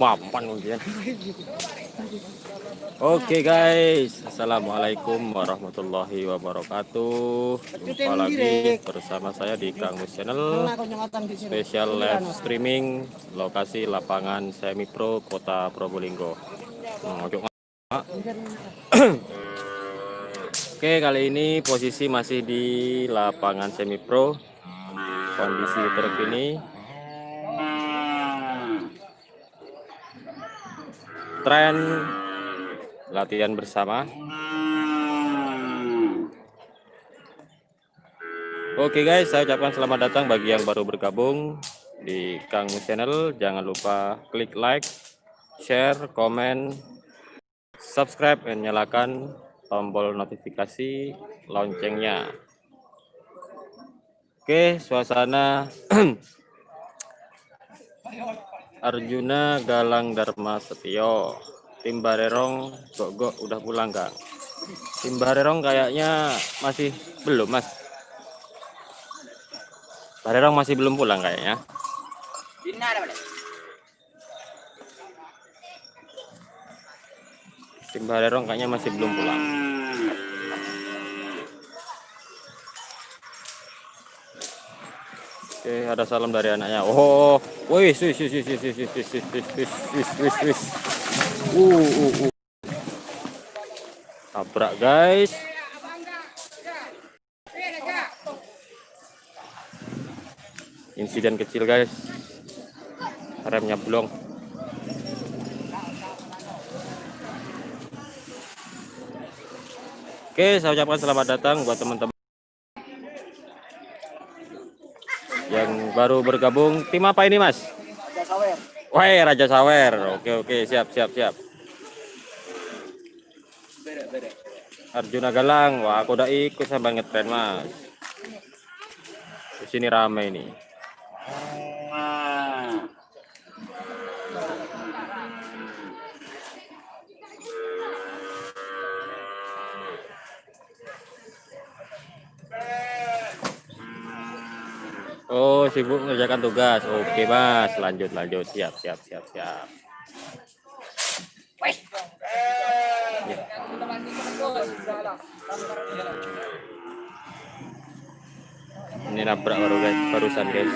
Mampan ujian. Oke guys, assalamualaikum warahmatullahi wabarakatuh. Jumpa lagi bersama saya di Kang Mus Channel. Spesial live streaming lokasi lapangan semi pro Kota Probolinggo. Oke, kali ini posisi masih di lapangan semi pro. Kondisi terkini tren latihan bersama. Oke guys, saya ucapkan selamat datang bagi yang baru bergabung di Kang Mus Channel. Jangan lupa klik like, share, komen, subscribe, dan nyalakan tombol notifikasi loncengnya. Oke, suasana Arjuna Galang Dharma Setio, tim Barerong Gok udah pulang Kang. Tim Barerong kayaknya masih belum Mas. Barerong masih belum pulang kayaknya. Tim Barerong kayaknya masih belum pulang. Oke, ada salam dari anaknya. Oh, wis. Tabrak guys. Insiden kecil guys. Remnya blong. Oke, saya ucapkan selamat datang buat teman-teman yang baru bergabung. Tim apa ini Mas? Raja Sawer. Wah, Raja Sawer. Oke, siap. Arjuna Galang. Wah, aku udah ikut sampai ngetren Mas. Di sini ramai nih. Oh, sibuk mengerjakan tugas. Oke Mas, lanjut. Siap. Ya. Ini nabrak barusan guys.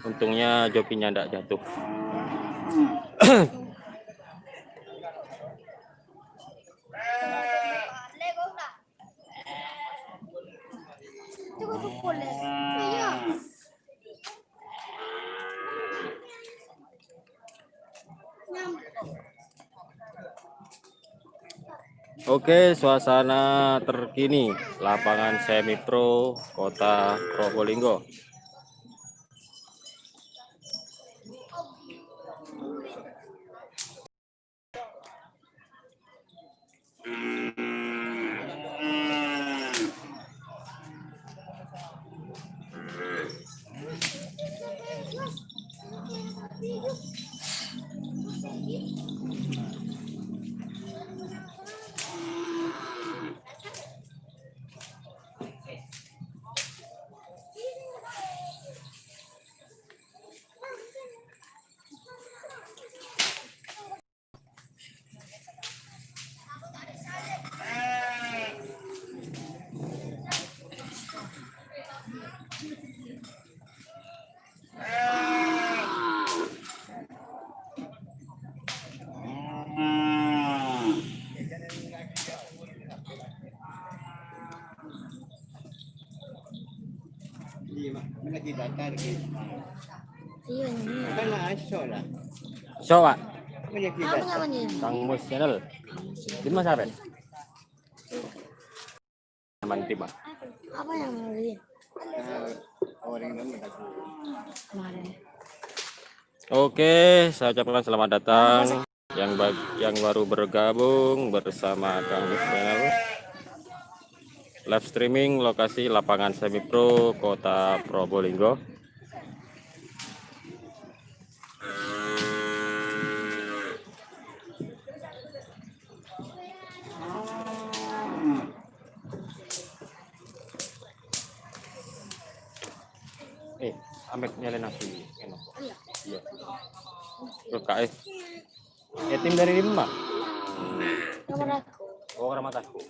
Untungnya jokinya enggak jatuh. Oke, suasana terkini lapangan semi pro Kota Probolinggo. So, Pak. Kang Mus Channel. Di Mas Arek. Teman tim, Pak. Apa yang mau beli? Oke, saya ucapkan selamat datang yang baru bergabung bersama Kang Mus Channel. Live streaming lokasi lapangan semi pro Kota Probolinggo. Ambek nyalain api. Enak. Iya. Terus kak tim dari lima. Nomor aku. Oh, ramah aku.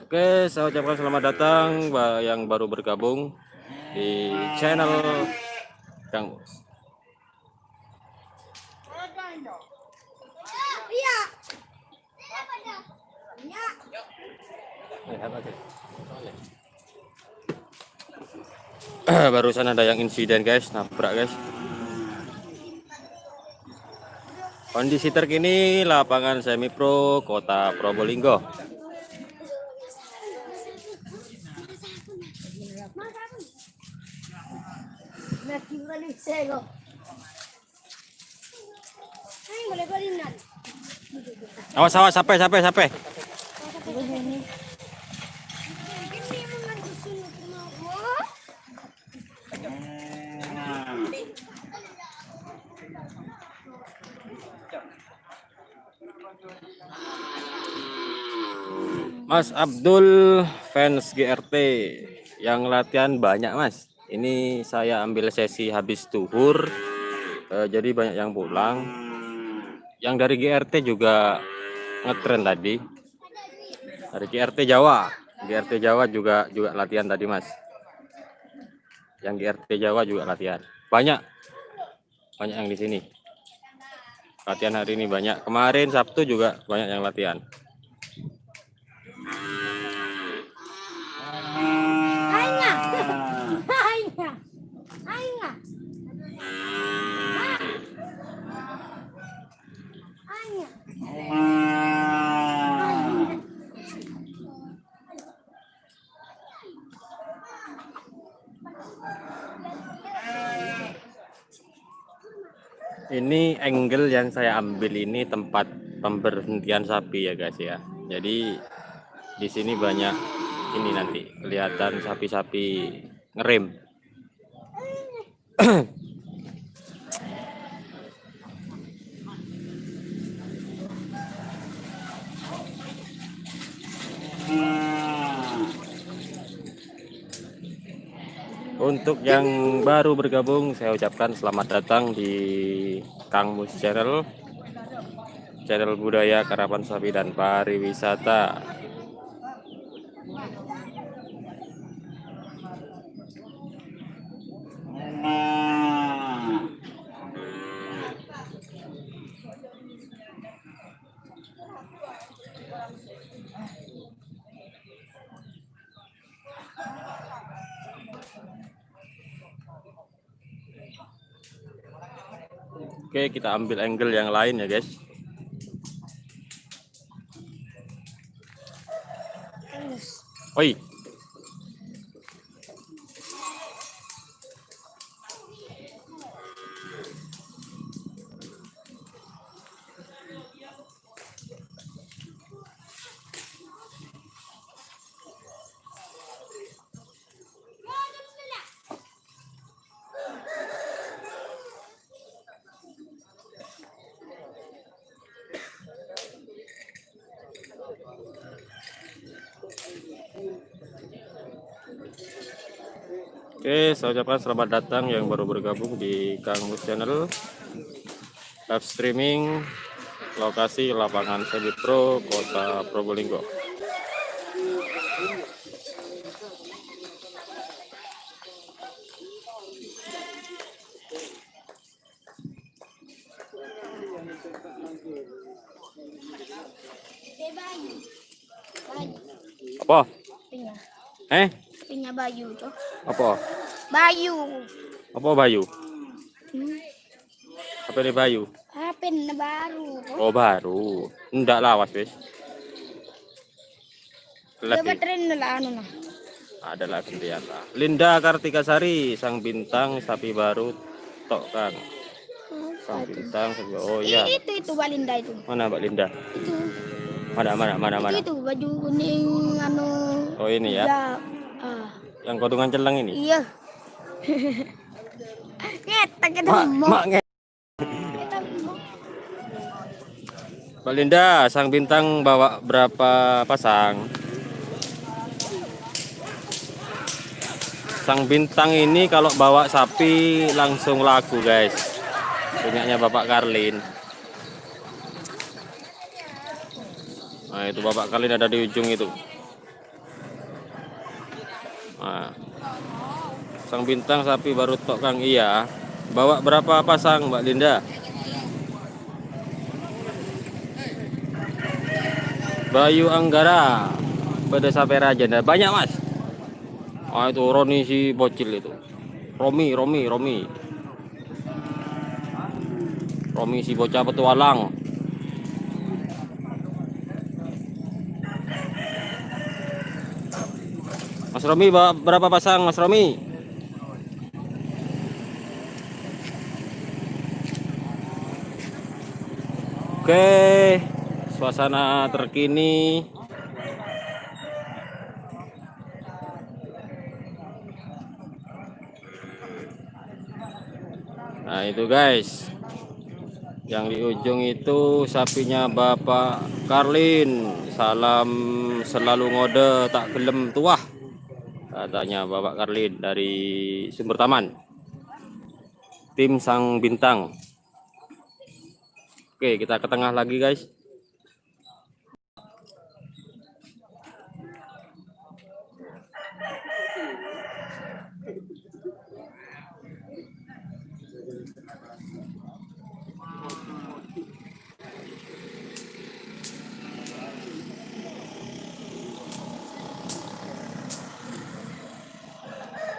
Oke, saya ucapkan selamat datang yang baru bergabung di channel Kang Mus. Iya. Barusan ada yang insiden guys, nabrak guys. Kondisi terkini lapangan semi pro Kota Probolinggo. Awas awas sampai. Mas Abdul fans GRT yang latihan banyak Mas. Ini saya ambil sesi habis tuhur, jadi banyak yang pulang. Yang dari GRT juga ngetren tadi. Dari GRT Jawa juga latihan tadi Mas. Yang GRT Jawa juga latihan. Banyak yang di sini. Latihan hari ini banyak. Kemarin Sabtu juga banyak yang latihan. Ini angle yang saya ambil ini tempat pemberhentian sapi ya guys ya. Jadi di sini banyak ini nanti kelihatan sapi-sapi ngerem. Untuk yang baru bergabung, saya ucapkan selamat datang di Kang Mus Channel budaya karapan sapi dan pariwisata. Oke, kita ambil angle yang lain ya guys. Oi. Oke, saya ucapkan selamat datang yang baru bergabung di Kang Mus Channel. Live streaming lokasi lapangan semi pro Kota Probolinggo. Apa? Punya Bayu tuh. Apa? Bayu. Apa Bayu? Apa ini Bayu? HP baru. Oh baru. Enggak lawas wes. Coba tren lah anu nah. Adalah gantian lah. Linda Kartika Sari, sang bintang sapi baru tok Kang. Sang bintang sapi. Oh iya. Itu Mbak Linda itu. Mana Mbak Linda? Itu. Mana? Itu baju kuning anu. Oh ini ya. Yang kodongan celeng ini. Iya. Ngetek ketemu. Mak Mbak Linda, sang bintang bawa berapa pasang? Sang Bintang ini kalau bawa sapi langsung laku guys. Punyanya Bapak Karlin. Nah itu Bapak Karlin ada di ujung itu. Nah, Sang Bintang sapi baru tok Kang. Iya. Bawa berapa pasang Mbak Linda? Bayu Anggara. Pada sapi raja. Banyak Mas. Ah itu Roni si bocil itu. Romi si bocah petualang. Mas Romi berapa pasang Mas Romi? Oke, suasana terkini. Nah itu guys, yang di ujung itu sapinya Bapak Karlin. Salam selalu ngode tak gelem tuah, katanya Bapak Karlin dari Sumber Taman, tim Sang Bintang. Oke, kita ke tengah lagi guys.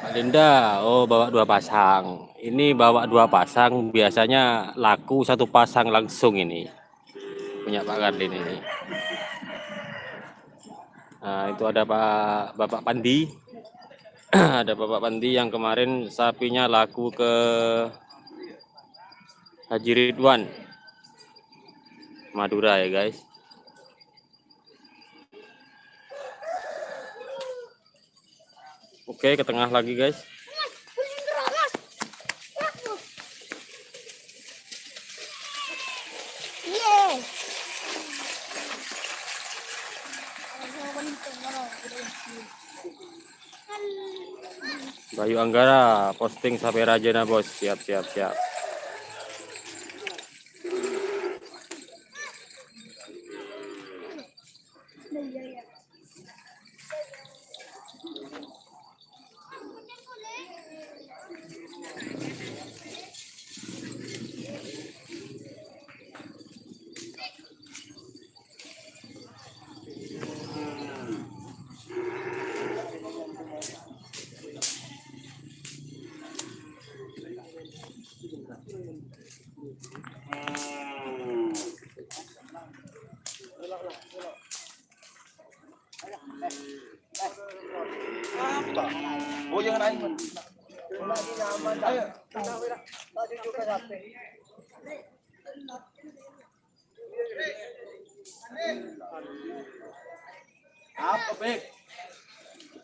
Mbak Linda, oh bawa 2 pasang. Ini bawa 2 pasang, biasanya laku 1 pasang langsung ini. Punya Pak Karlin ini. Nah, itu ada Bapak Pandi. Ada Bapak Pandi yang kemarin sapinya laku ke Haji Ridwan, Madura ya guys. Oke, ke tengah lagi guys. Bayu Anggara posting sapi raja bos. Siap. Oh jangan aing. Ayo. Apa Bek?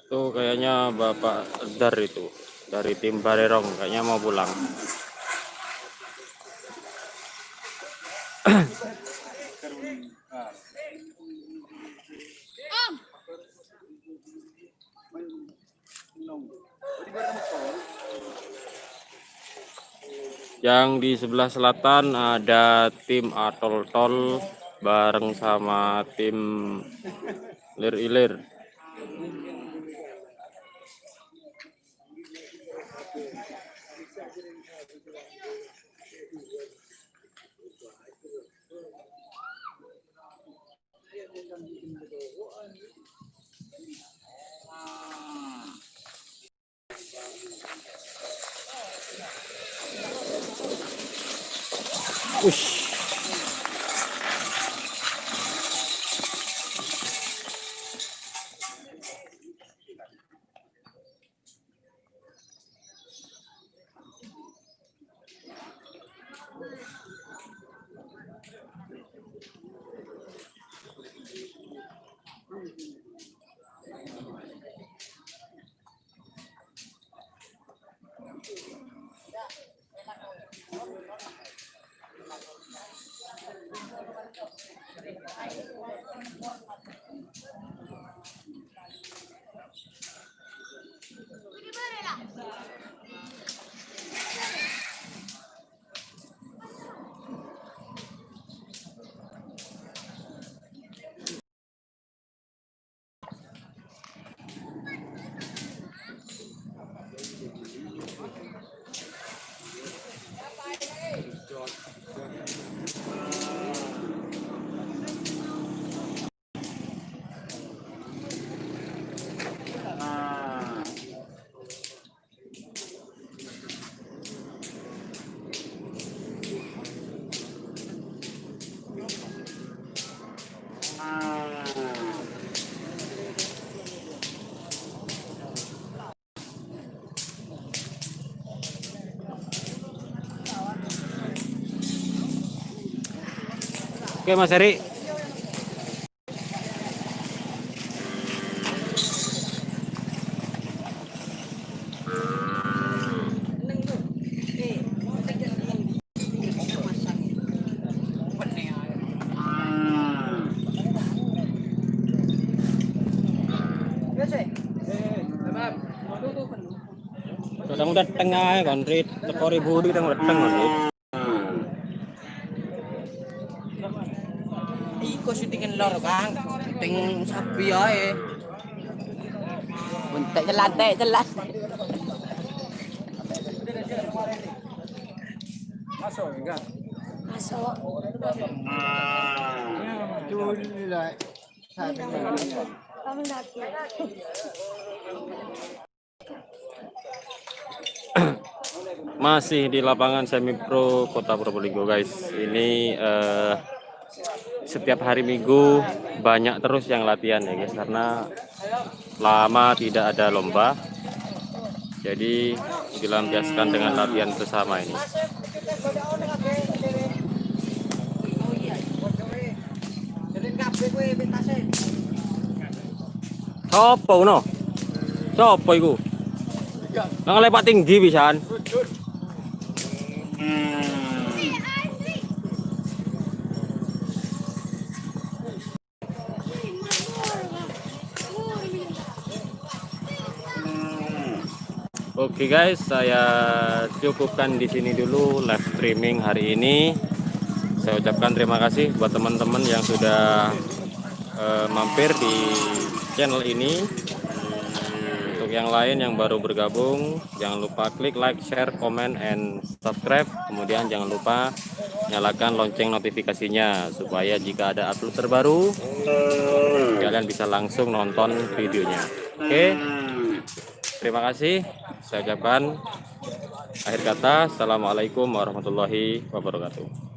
Tuh kayaknya Bapak Dar itu dari tim Barerong, kayaknya mau pulang. Yang di sebelah selatan ada tim Atol Tol bareng sama tim Lir Ilir. Ush. Oke Mas Heri. Kadang dateng ae kon rit, teko ribu kadang dateng kon rit. Iko syutingin lor Kang. Syuting sapi ae. Bentek jelas. Masuk. Kamu daki. Masih di lapangan semi pro Kota Probolinggo guys. Ini setiap hari Minggu banyak terus yang latihan ya guys, karena lama tidak ada lomba. Jadi dilampiaskan dengan latihan bersama ini. Sopo no? Sopo iku? Nang lepak tinggi pisan. Oke guys, saya cukupkan di sini dulu live streaming hari ini. Saya ucapkan terima kasih buat teman-teman yang sudah mampir di channel ini. Untuk yang lain yang baru bergabung, jangan lupa klik like, share, comment, and subscribe. Kemudian jangan lupa nyalakan lonceng notifikasinya supaya jika ada upload terbaru kalian bisa langsung nonton videonya. Oke, terima kasih. Saya ucapkan akhir kata, assalamualaikum warahmatullahi wabarakatuh.